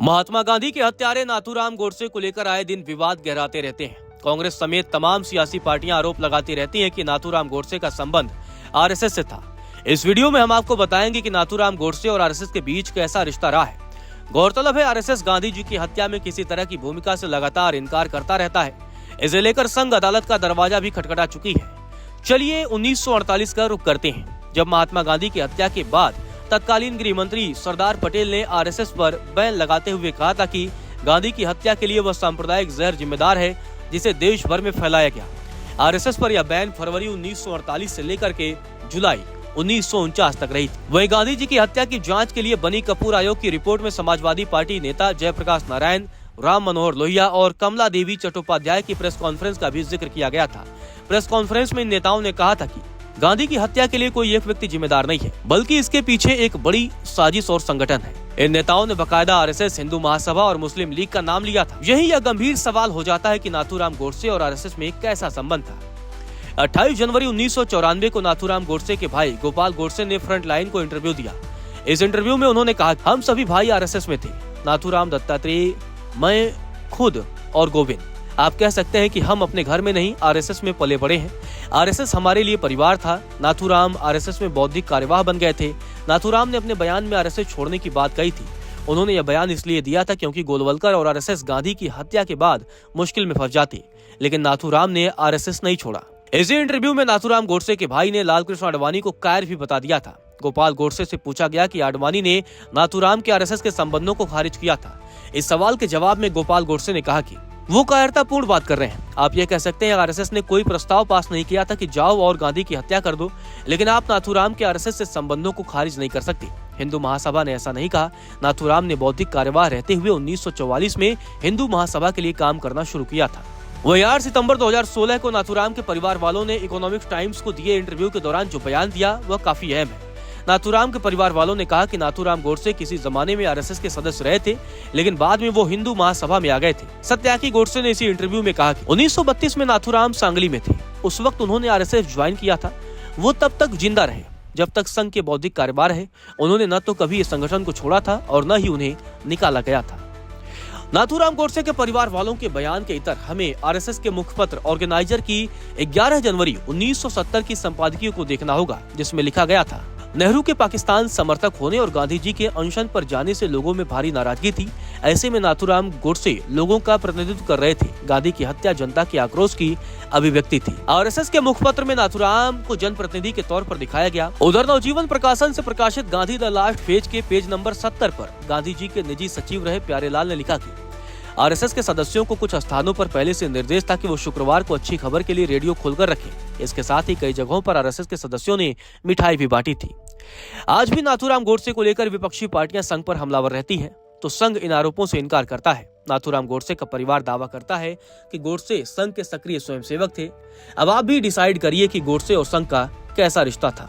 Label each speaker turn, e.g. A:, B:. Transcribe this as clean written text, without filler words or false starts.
A: महात्मा गांधी के हत्यारे नाथूराम गोडसे को लेकर आए दिन विवाद गहराते रहते हैं। कांग्रेस समेत तमाम सियासी पार्टियां आरोप लगाती रहती हैं कि नाथूराम गोडसे का संबंध आरएसएस से था। इस वीडियो में हम आपको बताएंगे कि नाथूराम गोडसे और आरएसएस के बीच कैसा रिश्ता रहा है। गौरतलब है, आरएसएस गांधी जी की हत्या में किसी तरह की भूमिका से लगातार इनकार करता रहता है। इसे लेकर संघ अदालत का दरवाजा भी खटखटा चुकी है। चलिए 1948 का रुख करते हैं, जब महात्मा गांधी की हत्या के बाद तत्कालीन गृह मंत्री सरदार पटेल ने आरएसएस पर बैन लगाते हुए कहा था कि गांधी की हत्या के लिए वह सांप्रदायिक जहर जिम्मेदार है जिसे देश भर में फैलाया गया। आरएसएस पर यह बैन फरवरी 1948 से लेकर के जुलाई 1949 तक रही थी। वहीं गांधी जी की हत्या की जांच के लिए बनी कपूर आयोग की रिपोर्ट में समाजवादी पार्टी नेता जयप्रकाश नारायण, राम मनोहर लोहिया और कमला देवी चट्टोपाध्याय की प्रेस कॉन्फ्रेंस का भी जिक्र किया गया था। प्रेस कॉन्फ्रेंस में इन नेताओं ने कहा था कि गांधी की हत्या के लिए कोई एक व्यक्ति जिम्मेदार नहीं है, बल्कि इसके पीछे एक बड़ी साजिश और संगठन है। इन नेताओं ने बकायदा आरएसएस, हिंदू महासभा और मुस्लिम लीग का नाम लिया था। यही यह गंभीर सवाल हो जाता है कि नाथूराम गोडसे और आरएसएस में कैसा संबंध था। 28 जनवरी 1994 को नाथूराम गोडसे के भाई गोपाल गोडसे ने फ्रंट लाइन को इंटरव्यू दिया। इस इंटरव्यू में उन्होंने कहा, हम सभी भाई आरएसएस में थे। नाथूराम, दत्तात्रेय, मैं खुद और गोविंद। आप कह सकते हैं कि हम अपने घर में नहीं, आरएसएस में पले बड़े हैं। आरएसएस हमारे लिए परिवार था। नाथूराम आरएसएस में बौद्धिक कार्यवाह बन गए थे। नाथूराम ने अपने बयान में आरएसएस छोड़ने की बात कही थी। उन्होंने यह बयान इसलिए दिया था क्योंकि गोलवलकर और आरएसएस गांधी की हत्या के बाद मुश्किल में फंस जाते, लेकिन नाथूराम ने आरएसएस नहीं छोड़ा। इसी इंटरव्यू में नाथूराम गोडसे के भाई ने लालकृष्ण आडवाणी को कायर भी बता दिया था। गोपाल गोडसे से पूछा गया कि आडवाणी ने नाथूराम के आरएसएस के संबंधों को खारिज किया था। इस सवाल के जवाब में गोपाल गोडसे ने कहा कि वो कायरतापूर्ण बात कर रहे हैं। आप ये कह सकते हैं आरएसएस ने कोई प्रस्ताव पास नहीं किया था कि जाओ और गांधी की हत्या कर दो, लेकिन आप नाथूराम के आरएसएस से संबंधों को खारिज नहीं कर सकते। हिंदू महासभा ने ऐसा नहीं कहा। नाथूराम ने बौद्धिक कार्यवाह रहते हुए 1944 में हिंदू महासभा के लिए काम करना शुरू किया था। वहीं 8 सितंबर 2016 को नाथूराम के परिवार वालों ने इकोनॉमिक टाइम्स को दिए इंटरव्यू के दौरान जो बयान दिया वह काफी अहम है। नाथूराम के परिवार वालों ने कहा कि नाथूराम गोडसे किसी जमाने में आरएसएस के सदस्य रहे थे, लेकिन बाद में वो हिंदू महासभा में आ गए थे। सत्याकी गोडसे ने इसी इंटरव्यू में कहा कि 1932 में नाथूराम सांगली में थे। उस वक्त उन्होंने आरएसएस ज्वाइन किया था। वो तब तक जिंदा रहे जब तक संघ के बौद्धिक कार्यवाह रहे। उन्होंने न तो कभी इस संगठन को छोड़ा था और न ही उन्हें निकाला गया था। नाथूराम गोडसे के परिवार वालों के बयान के इतर हमें आरएसएस के मुखपत्र ऑर्गेनाइजर की 11 जनवरी 1970 की संपादकीय को देखना होगा, जिसमें लिखा गया था, नेहरू के पाकिस्तान समर्थक होने और गांधी जी के अनशन पर जाने से लोगों में भारी नाराजगी थी। ऐसे में नाथूराम गोडसे लोगों का प्रतिनिधित्व कर रहे थे। गांधी की हत्या जनता के आक्रोश की अभिव्यक्ति थी। आरएसएस के मुखपत्र में नाथूराम को जनप्रतिनिधि के तौर पर दिखाया गया। उधर नवजीवन प्रकाशन से प्रकाशित गांधी द लास्ट फेज के पेज नंबर 70 पर गांधी जी के निजी सचिव रहे प्यारेलाल ने लिखा कि आरएसएस के सदस्यों को कुछ स्थानों पर पहले से निर्देश था कि वो शुक्रवार को अच्छी खबर के लिए रेडियो खोलकर रखें। इसके साथ ही कई जगहों पर आरएसएस के सदस्यों ने मिठाई भी बांटी थी। आज भी नाथूराम गोडसे को लेकर विपक्षी पार्टियां संघ पर हमलावर रहती हैं, तो संघ इन आरोपों से इनकार करता है। नाथूराम गोडसे का परिवार दावा करता है कि गोडसे संघ के सक्रिय स्वयंसेवक थे। अब आप भी डिसाइड करिए कि गोडसे और संघ का कैसा रिश्ता था।